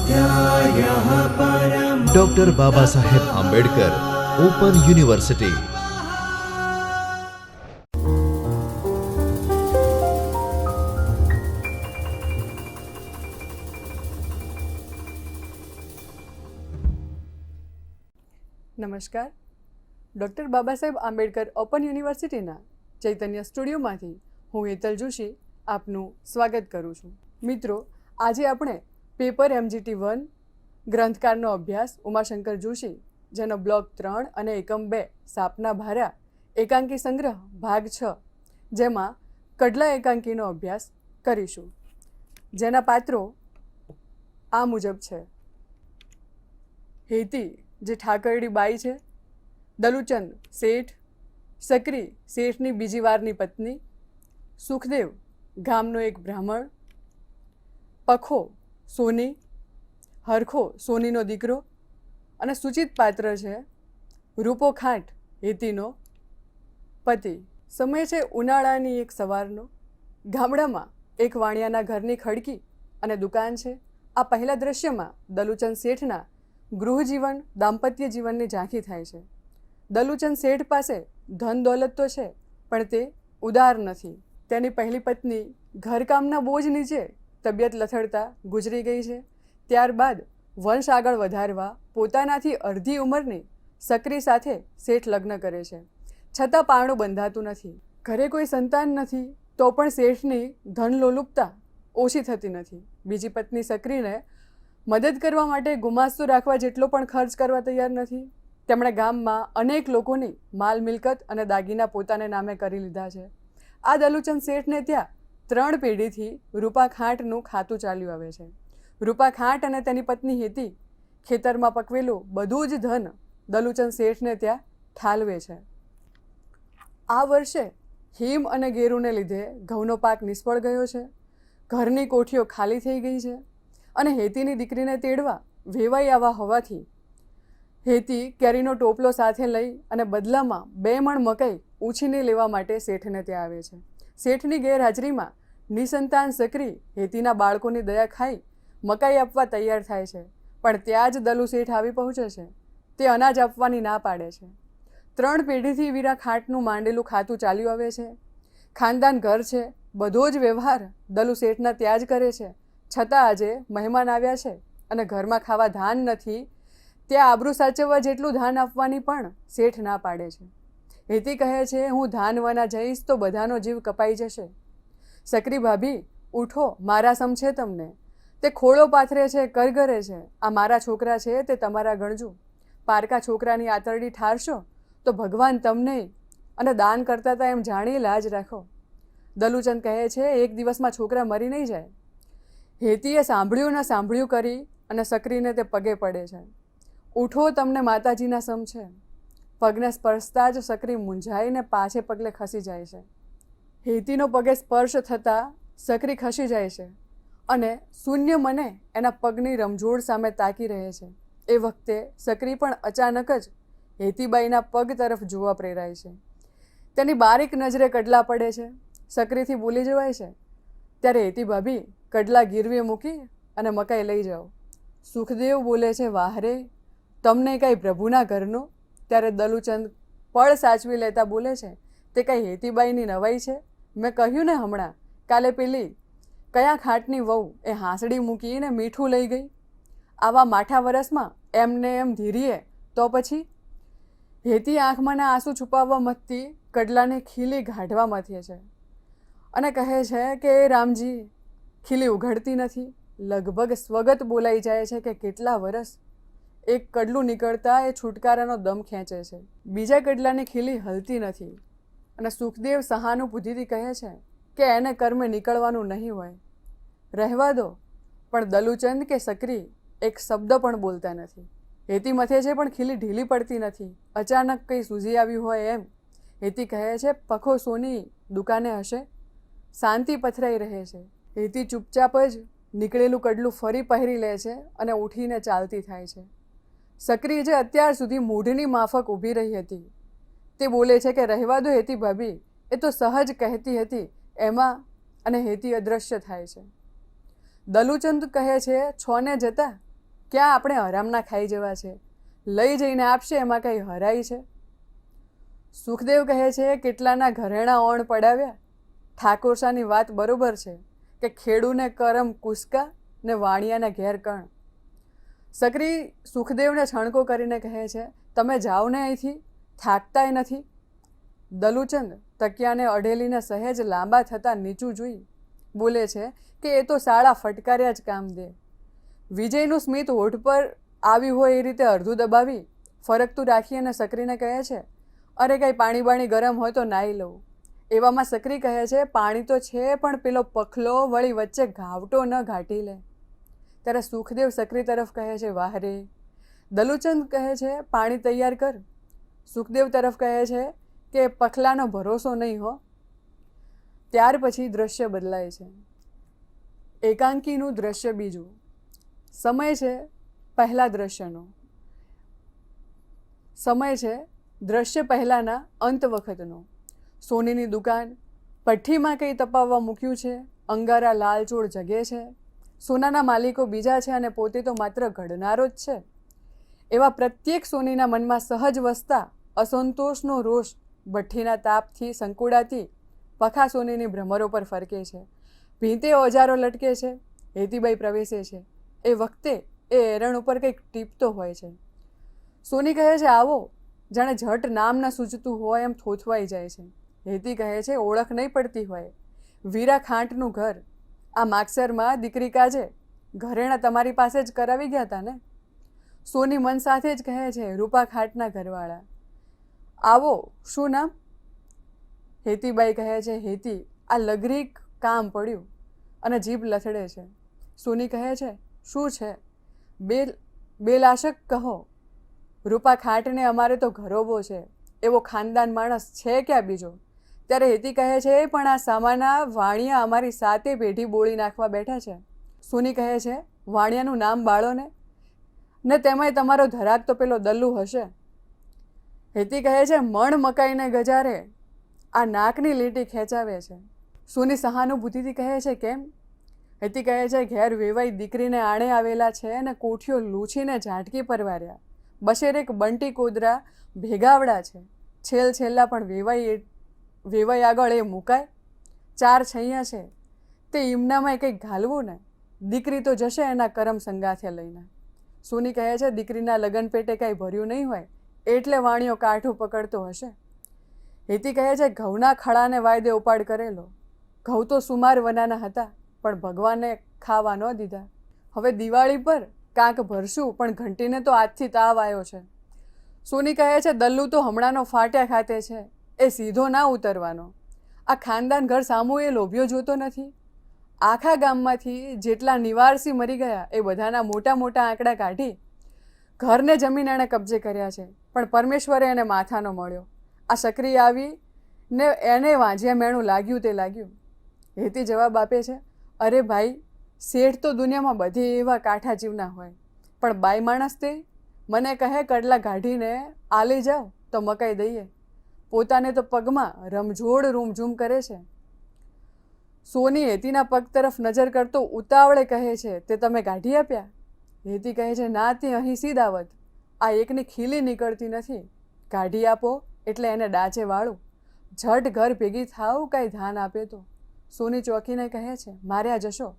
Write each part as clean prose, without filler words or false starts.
स्वाध्यायः परमः। Doctor Baba Saheb Ambedkar open university. નમસ્કાર. Doctor Baba Saheb Ambedkar open યુનિવર્સિટીના ચૈતન્ય સ્ટુડિયોમાંથી હું હેતલ જોશી આપનું સ્વાગત કરું છું. મિત્રો, આજે આપણે પેપર MGT1 ગ્રંથકારનો અભ્યાસ ઉમાશંકર જોશી, જેનો બ્લોક 3 અને એકમ 2 સાપના ભારા એકાંકી સંગ્રહ ભાગ 6, જેમાં કડલા એકાંકીનો અભ્યાસ કરીશું, જેના પાત્રો આ મુજબ છે. હેતી, જે ઠાકરડી બાઈ છે. દલુચંદ શેઠ, સક્રી શેઠની બીજી વારની પત્ની. સુખદેવ ગામનો એક બ્રાહ્મણ. પખો સોની, હરખો સોનીનો દીકરો. અને સૂચિત પાત્ર છે રૂપો ખાંટ, હેતીનો પતિ. સમય છે ઉનાળાની એક સવારનો. ગામડામાં એક વાણિયાના ઘરની ખડકી અને દુકાન છે. આ પહેલા દ્રશ્યમાં દલુચંદ શેઠના ગૃહજીવન, દાંપત્ય જીવનની ઝાંખી થાય છે. દલુચંદ શેઠ પાસે ધન દોલત તો છે, પણ તે ઉદાર નથી. તેની પહેલી પત્ની ઘરકામના બોજ નીચે તબિયત લથડતા ગુજરી ગઈ છે. ત્યારબાદ વંશ આગળ વધારવા પોતાનાથી અડધી ઉંમરની સક્રી સાથે શેઠ લગ્ન કરે છે, છતાં પારણું બંધાતું નથી. ઘરે કોઈ સંતાન નથી, તો પણ શેઠની ધન લોલુપતા ઓછી થતી નથી. બીજી પત્ની સક્રીને મદદ કરવા માટે ગુમાસ્તો રાખવા જેટલો પણ ખર્ચ કરવા તૈયાર નથી. તેમણે ગામમાં અનેક લોકોની માલ મિલકત અને દાગીના પોતાને નામે કરી લીધા છે. આ દલુચંદ શેઠને ત્યાં 3 પેઢીથી રૂપા ખાંટનું ખાતું ચાલ્યું આવે છે. રૂપા ખાંટ અને તેની પત્ની હેતી ખેતરમાં પકવેલું બધું જ ધન દલુચંદ શેઠને ત્યાં ઠાલવે છે. આ વર્ષે હિમ અને ગેરુને લીધે ઘઉંનો પાક નિષ્ફળ ગયો છે. ઘરની કોઠીઓ ખાલી થઈ ગઈ છે અને હેતીની દીકરીને તેડવા વેવાઈ આવવા હોવાથી હેતી કેરીનો ટોપલો સાથે લઈ અને બદલામાં 2 મણ મકાઈ ઉછીને લેવા માટે શેઠને ત્યાં આવે છે. શેઠની ગેરહાજરીમાં નિસંતાન સક્રી હેતીના બાળકોની દયા ખાઈ મકાઈ આપવા તૈયાર થાય છે, પણ ત્યાં જ દલુ શેઠ આવી પહોંચે છે. તે અનાજ આપવાની ના પાડે છે. 3 પેઢીથી વીરા ખાંટનું માંડેલું ખાતું ચાલ્યું આવે છે. ખાનદાન ઘર છે, બધો જ વ્યવહાર દલુ શેઠના ત્યાં જ કરે છે. છતાં આજે મહેમાન આવ્યા છે અને ઘરમાં ખાવા ધાન નથી, ત્યાં આબરૂ સાચવવા જેટલું ધાન આપવાની પણ શેઠ ના પાડે છે. હેતી કહે છે, હું ધાનવાના જઈશ તો બધાનો જીવ કપાઈ જશે. સક્રી ભાભી, ઉઠો, મારા સમ છે તમને. તે ખોળો પાથરે છે, કરગરે છે. આ મારા છોકરા છે, તે તમારા ગણજો. પારકા છોકરાની આતરડી ઠારશો તો ભગવાન તમને અને દાન કરતા હતા એમ જાણી લાજ રાખો. દલુચંદ કહે છે, એક દિવસમાં છોકરા મરી નહીં જાય. હેતીએ સાંભળ્યું ને સાંભળ્યું કરી અને સક્રીને તે પગે પડે છે. ઉઠો, તમને માતાજીના સમ છે. પગને સ્પર્શતા જ સક્રી મૂંઝાઈને પાછે પગલે ખસી જાય છે. હેતીનો પગે સ્પર્શ થતાં સક્રી ખસી જાય છે અને શૂન્ય મને એના પગની રમઝોડ સામે તાકી રહે છે. એ વખતે સક્રી પણ અચાનક જ હેતીબાઈના પગ તરફ જોવા પ્રેરાય છે. તેની બારીક નજરે કડલા પડે છે. સક્રીથી બોલી જવાય છે. ત્યારે હેતી ભાભી કડલા ગીરવે મૂકી અને મકાઈ લઈ જાઓ. સુખદેવ બોલે છે, વાહરે, તમને કાંઈ પ્રભુના ઘરનો? ત્યારે દલુચંદ પળ સાચવી લેતા બોલે છે, તે કાંઈ હેતીબાઈની નવાઈ છે? મેં કહ્યું ને હમણાં, કાલે પેલી કયા ખાંટની વહુ એ હાંસડી મૂકીને મીઠું લઈ ગઈ. આવા માઠા વરસમાં એમને એમ ધીરીએ તો પછી? હેતી આંખમાંના આંસુ છુપાવવા મથતી કડલાને ખીલી ગાઢવા મથે છે અને કહે છે કે રામજી, ખીલી ઉઘડતી નથી. લગભગ સ્વગત બોલાઈ જાય છે કે કેટલા વરસ. એક કડલું નીકળતા એ છુટકારાનો દમ ખેંચે છે. બીજા કડલાની ખીલી હલતી નથી અને સુખદેવ સહાનુભૂતિથી કહે છે કે એને કર્મે નીકળવાનું નહીં હોય, રહેવા દો. પણ દલુચંદ કે સક્રી એક શબ્દ પણ બોલતા નથી. હેતી મથે છે પણ ખીલી ઢીલી પડતી નથી. અચાનક કંઈ સૂઝી આવ્યું હોય એમ. હેતી કહે છે, પખો સોની દુકાને હશે. શાંતિ પથરાઈ રહે છે. હેતી ચૂપચાપ જ નીકળેલું કડલું ફરી પહેરી લે છે અને ઉઠીને ચાલતી થાય છે. સક્રી જે અત્યાર સુધી મૂઢની માફક ઊભી રહી હતી, તે બોલે છે કે રહેવા દો હેતી ભાભી, એ તો સહજ કહેતી હતી એમાં, અને હેતી અદૃશ્ય થાય છે. દલુચંદ કહે છે, છોને જતા ક્યાં આપણે આરામના ખાઈ જવા છે? લઈ જઈને આપશે એમાં કંઈ હરાઈ છે? સુખદેવ કહે છે, કેટલાના ઘરેણા ઓણ પડાવ્યા. ઠાકોરસાની વાત બરોબર છે કે ખેડૂને કરમ કુસકા ને વાણિયાને ઘેર કણ. સક્રી સુખદેવને છણકો કરીને કહે છે, તમે જાઓ ને અહીંથી, થાકતાય નથી. દલુચંદ તકિયાને અઢેલીને સહેજ લાંબા થતાં નીચું જોઈ બોલે છે કે એ તો શાળા ફટકાર્યા જ કામ દે. વિજયનું સ્મિત હોઠ પર આવ્યું હોય એ રીતે અડધું દબાવી ફરકતું રાખી અને સક્રીને કહે છે, અરે કંઈ પાણી બાણી ગરમ હોય તો નાહી લઉં. એવામાં સક્રી કહે છે, પાણી તો છે પણ પેલો પખલો વળી વચ્ચે ઘાવટો ન ઘાટી લે. ત્યારે સુખદેવ સક્રી તરફ કહે છે, વાહ રે. દલુચંદ કહે છે, પાણી તૈયાર કર. સુખદેવ તરફ કહે છે કે પખલાનો ભરોસો નહીં હો. ત્યાર પછી દ્રશ્ય બદલાય છે. એકાંકીનું દ્રશ્ય બીજું. સમય છે પહેલા દ્રશ્યનો. સમય છે દ્રશ્ય પહેલાંના અંત વખતનો. સોનીની દુકાન, પઠ્ઠીમાં કંઈ તપાવવા મૂક્યું છે, અંગારા લાલચોળ જગે છે. સોનાના માલિકો બીજા છે અને પોતે તો માત્ર ઘડનારો જ છે. એવા પ્રત્યેક સોનીના મનમાં સહજ વસતા અસંતોષનો રોષ ભઠ્ઠીના તાપથી સંકુડાતી પખા સોનીની ભ્રમરો પર ફરકે છે. ભીંતે ઓજારો લટકે છે. હેતીબાઈ પ્રવેશે છે. એ વખતે એ એરણ ઉપર કંઈક ટીપતો હોય છે. સોની કહે છે, આવો. જાણે ઝટ નામ ન સૂચતું હોય એમ થોથવાઈ જાય છે. હેતી કહે છે, ઓળખ નહીં પડતી હોય. વીરા ખાંટનું ઘર. આ માગસરમાં દીકરી કાજે ઘરેણા તમારી પાસે જ કરાવી ગયા હતા ને? સોની મન સાથે જ કહે છે, રૂપા ખાટના ઘરવાળા. આવો. શું નામ? હેતીબાઈ કહે છે, હેતી. આ લગરીક કામ પડ્યું અને જીભ લથડે છે. સોની કહે છે, શું છે? બેલાશક કહો. રૂપા ખાટને અમારે તો ઘરોબો છે. એવો ખાનદાન માણસ છે ક્યાં બીજો? ત્યારે હેતી કહે છે, પણ આ સામાના વાણિયા અમારી સાતે પેઢી બોળી નાખવા બેઠા છે. સોની કહે છે, વાણિયાનું નામ બાળો ને તેમાંય તમારો ધરાક તો પેલો દલ્લુ હશે. હેતી કહે છે, મણ મકાઈને ગજારે આ નાકની લીટી ખેંચાવે છે. સોની સહાનુભૂતિથી કહે છે, કેમ? હેતી કહે છે, ઘેર વેવાઈ દીકરીને આણે આવેલા છે અને કોઠીઓ લૂછીને ઝાટકી પરવાર્યા. બશેરેક બંટી કોદરા ભેગાવડા છે. છેલ્લા પણ વેવાઈ આગળ એ મુકાય. 4 છૈયા છે તે ઈમનામાં કંઈક ઘાલવું ને. દીકરી તો જશે એના કરમ સંગાથે લઈને. સોની કહે છે, દીકરીના લગ્ન પેટે કાંઈ ભર્યું નહીં હોય એટલે વાણિયો કાઠું પકડતો હશે. હેતી કહે છે, ઘઉંના ખડાને વાયદે ઉપાડ કરેલો. ઘઉં તો સુમાર વનાના હતા પણ ભગવાને ખાવા ન દીધા. હવે દિવાળી પર કાંક ભરશું પણ ઘંટીને તો આજથી તાવ આવ્યો છે. સોની કહે છે, દલ્લુ તો હમણાંનો ફાટ્યા ખાતે છે. એ સીધો ના ઉતરવાનો. આ ખાનદાન ઘર સામું એ લોભ્યો જોતો નથી. આખા ગામમાંથી જેટલા નિવારસી મરી ગયા એ બધાના મોટા મોટા આંકડા કાઢી ઘરને જમીન એણે કબજે કર્યા છે. પણ પરમેશ્વરે એને માથાનો મળ્યો. આ સક્રિય આવી ને એને વાંજ્યા મેણું લાગ્યું તે લાગ્યું. હેતી જવાબ આપે છે, અરે ભાઈ, શેઠ તો દુનિયામાં બધે એવા કાંઠા જીવના હોય પણ બાઈ માણસ તે મને કહે કડલા કાઢીને આલી જાઓ તો મકાઈ દઈએ. પોતાને તો પગમાં રમઝોડ રૂમઝૂમ કરે છે. સોની હેતીના પગ તરફ નજર કરતો ઉતાવળે કહે છે, તે તમે કાઢી આપ્યા? હેતી કહે છે, ના, તે અહીં સીધાવત. આ એકની ખીલી નીકળતી નથી. કાઢી આપો એટલે એને ડાચે વાળું. ઝટ ઘર ભેગી થાવ, કાંઈ ધાન આપે તો. સોની ચોકીને કહે છે, માર્યા જશો.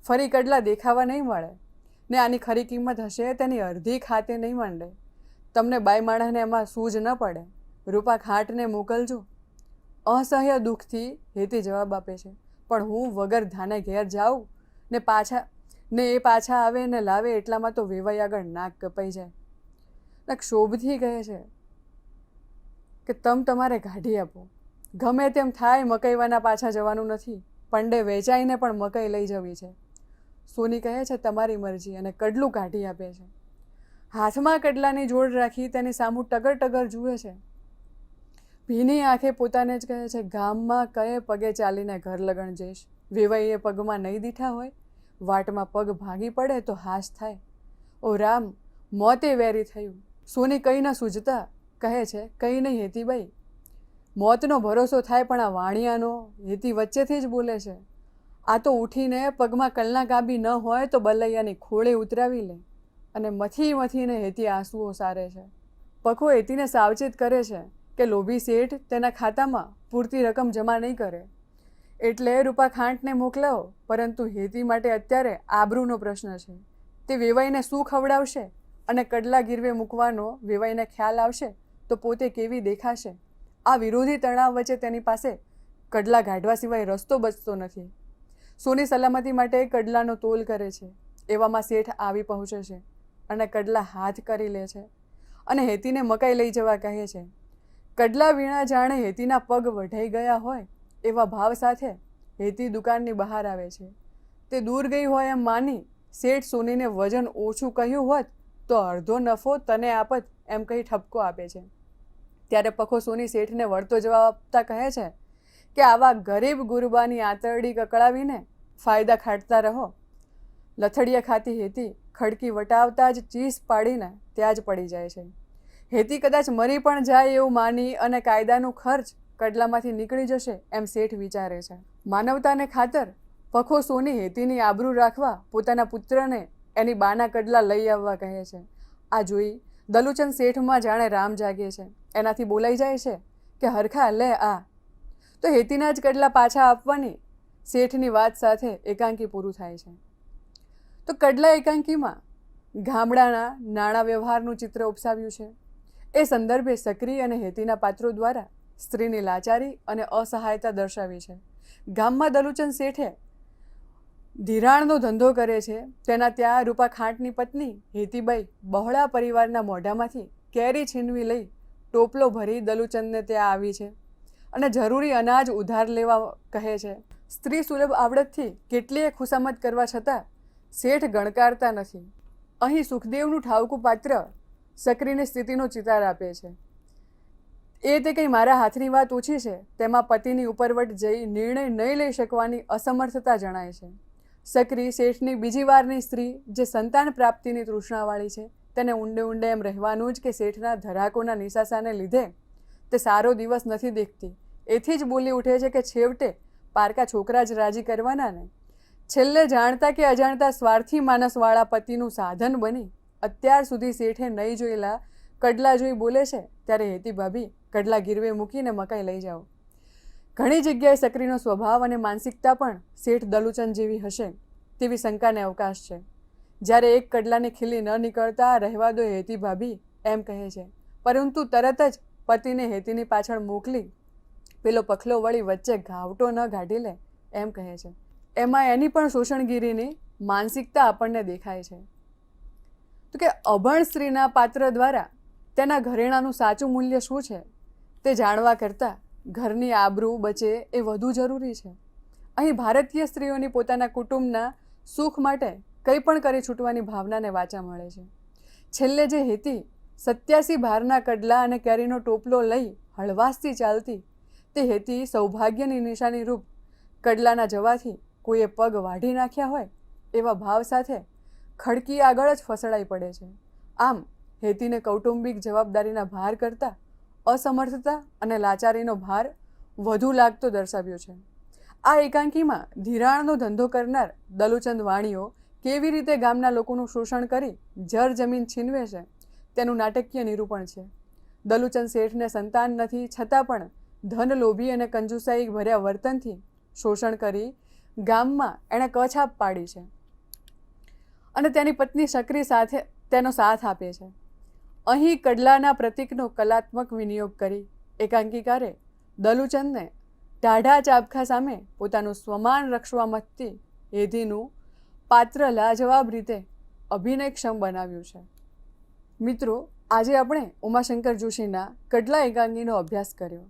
ફરી કડલા દેખાવા નહીં મળે ને આની ખરી કિંમત હશે તેની અડધી ખાતે નહીં માંડે. તમને બાઈ માણસને એમાં સૂઝ ન પડે. રૂપા ખાટને મોકલજો. અસહ્ય દુઃખથી હેતી જવાબ આપે છે, પણ હું વગર ધાને ઘેર જાઉં ને એ પાછા આવે ને લાવે એટલામાં તો વેવાઈ આગળ નાક કપાઈ જાય. ક્ષોભથી કહે છે કે તમારે કાઢી આપો. ગમે તેમ થાય મકાઈવાના પાછા જવાનું નથી. પંડે વેચાઈને પણ મકાઈ લઈ જવી છે. સોની કહે છે, તમારી મરજી, અને કડલું કાઢી આપે છે. હાથમાં કડલાની જોડ રાખી તેની સામું ટગર જુએ છે. ભીની આંખે પોતાને જ કહે છે, ગામમાં કયે પગે ચાલીને ઘર લગણ જઈશ. વેવાઈએ પગમાં નહીં દીઠા હોય. વાટમાં પગ ભાગી પડે તો હાશ થાય. ઓ રામ, મોતે વેરી થયું. સોની કંઈ ન સૂઝતા કહે છે, કંઈ નહીં હેતીબાઈ, મોતનો ભરોસો થાય પણ આ વાણિયાનો. હેતી વચ્ચેથી જ બોલે છે, આ તો ઉઠીને પગમાં કલના કાબી ન હોય તો બલૈયાની ખોળે ઉતરાવી લે અને મથીને હેતી આંસુઓ સારે છે. પખો હેતીને સાવચેત કરે છે કે લોભી શેઠ તેના ખાતામાં પૂરતી રકમ જમા નહીં કરે, એટલે રૂપા ખાંટને મોકલાવો. પરંતુ હેતી માટે અત્યારે આબરૂનો પ્રશ્ન છે. તે વેવાઈને શું ખવડાવશે અને કડલા ગીરવે મૂકવાનો વેવાઈને ખ્યાલ આવશે તો પોતે કેવી દેખાશે? આ વિરોધી તણાવ વચ્ચે તેની પાસે કડલા કાઢવા સિવાય રસ્તો બચતો નથી. સોની સલામતી માટે કડલાનો તોલ કરે છે. એવામાં શેઠ આવી પહોંચે છે અને કડલા હાથ કરી લે છે અને હેતીને મકાઈ લઈ જવા કહે છે. કડલા વીણા જાણે હેતીના પગ વઢાઈ ગયા હોય એવા ભાવ સાથે હેતી દુકાનની બહાર આવે છે. તે દૂર ગઈ હોય એમ માની શેઠ સોનીને વજન ઓછું કહ્યું હોત તો અડધો નફો તને આપત એમ કહી ઠપકો આપે છે. ત્યારે પખો સોની શેઠને વળતો જવાબ આપતા કહે છે કે આવા ગરીબ ગુરબાની આંતરડી કકળાવીને ફાયદા ખાટતા રહો. લથડિયા ખાતી હેતી ખડકી વટાવતા જ ચીસ પાડીને ત્યાં જ પડી જાય છે. હેતી કદાચ મરી પણ જાય એવું માની અને કાયદાનું ખર્ચ કડલામાંથી નીકળી જશે એમ શેઠ વિચારે છે. માનવતાને ખાતર પખો સોની હેતીની આબરૂ રાખવા પોતાના પુત્રને એની બાના કડલા લઈ આવવા કહે છે. આ જોઈ દલુચંદ શેઠમાં જાણે રામ જાગે છે. એનાથી બોલાઈ જાય છે કે હરખા લે આ. તો હેતીના જ કડલા પાછા આપવાની શેઠની વાત સાથે એકાંકી પૂરું થાય છે. તો કડલા એકાંકીમાં ગામડાના નાણાં વ્યવહારનું ચિત્ર ઉપસાવ્યું છે. એ સંદર્ભે સક્રી અને હેતીના પાત્રો દ્વારા સ્ત્રીની લાચારી અને અસહાયતા દર્શાવી છે. ગામમાં દલુચંદ શેઠે ધિરાણનો ધંધો કરે છે. તેના ત્યાં રૂપા ખાંટની પત્ની હેતીબાઈ બહોળા પરિવારના મોઢામાંથી કેરી છીનવી લઈ ટોપલો ભરી દલુચંદને ત્યાં આવી છે અને જરૂરી અનાજ ઉધાર લેવા કહે છે. સ્ત્રી સુલભ આવડતથી કેટલીય ખુશામત કરવા છતાં શેઠ ગણકારતા નથી. અહીં સુખદેવનું ઠાવકું પાત્ર સક્રીની સ્થિતિનો ચિતાર આપે છે. એ તે કંઈ મારા હાથની વાત ઓછી છે તેમાં પતિની ઉપરવટ જઈ નિર્ણય નહીં લઈ શકવાની અસમર્થતા જણાય છે. સક્રી શેઠની બીજી વારની સ્ત્રી જે સંતાન પ્રાપ્તિની તૃષ્ણાવાળી છે તેને ઊંડે ઊંડે એમ રહેવાનું જ કે શેઠના ધરાકોના નિશાસાને લીધે તે સારો દિવસ નથી દેખતી. એથી જ બોલી ઉઠે છે કે છેવટે પારકા છોકરા જ રાજી કરવાના ને. છેલ્લે જાણતા કે અજાણતા સ્વાર્થી માનસવાળા પતિનું સાધન બની અત્યાર સુધી શેઠે નહીં જોયેલા કડલા જોઈ બોલે છે ત્યારે હેતી ભાભી કડલા ગીરવે મૂકીને મકાઈ લઈ જાઓ. ઘણી જગ્યાએ સક્રીનો સ્વભાવ અને માનસિકતા પણ શેઠ દલુચંદ જેવી હશે તેવી શંકાને અવકાશ છે. જ્યારે એક કડલાની ખીલી ન નીકળતા રહેવા દો હેતી ભાભી એમ કહે છે, પરંતુ તરત જ પતિને હેતીની પાછળ મોકલી પેલો પખલો વળી વચ્ચે ઘાવટો ન ગાઢી લે એમ કહે છે. એમાં એની પણ શોષણગીરીની માનસિકતા આપણને દેખાય છે. તો કે અભણ સ્ત્રીના પાત્ર દ્વારા તેના ઘરેણાનું સાચું મૂલ્ય શું છે તે જાણવા કરતાં ઘરની આબરૂ બચે એ વધુ જરૂરી છે. અહીં ભારતીય સ્ત્રીઓની પોતાના કુટુંબના સુખ માટે કંઈ પણ કરી છૂટવાની ભાવનાને વાચા મળે છે. છેલ્લે જે હેતી 87 ભારના કડલા અને કેરીનો ટોપલો લઈ હળવાશથી ચાલતી તે હેતી સૌભાગ્યની નિશાની રૂપ કડલાના જવાથી કોઈએ પગ વાઢી નાખ્યા હોય એવા ભાવ સાથે ખડકી આગળ જ ફસડાઈ પડે છે. આમ હેતીને કૌટુંબિક જવાબદારીના ભાર કરતાં અસમર્થતા અને લાચારીનો ભાર વધુ લાગતો દર્શાવ્યો છે. આ એકાંકીમાં ધિરાણનો ધંધો કરનાર દલુચંદ વાણીઓ કેવી રીતે ગામના લોકોનું શોષણ કરી જર જમીન છીનવે છે તેનું નાટકીય નિરૂપણ છે. દલુચંદ શેઠને સંતાન નથી છતાં પણ ધન લોભી અને કંજુસાઈ ભર્યા વર્તનથી શોષણ કરી ગામમાં એણે કછાપ પાડી છે અને તેની પત્ની સક્રી સાથે તેનો સાથ આપે છે. અહીં કડલાના પ્રતીકનો કલાત્મક વિનિયોગ કરી એકાંકીકારે દલુચંદને ટાઢા ચાબખા સામે પોતાનું સ્વમાન રક્ષવા મથતી હેતીનું પાત્ર લાજવાબ રીતે અભિનયક્ષમ બનાવ્યું છે. મિત્રો, આજે આપણે ઉમાશંકર જોશીના કડલા એકાંકીનો અભ્યાસ કર્યો.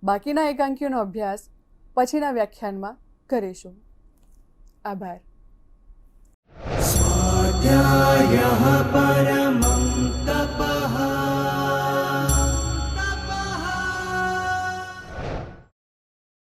બાકીના એકાંકીઓનો અભ્યાસ પછીના વ્યાખ્યાનમાં કરીશું. આભાર. स्वाध्यायः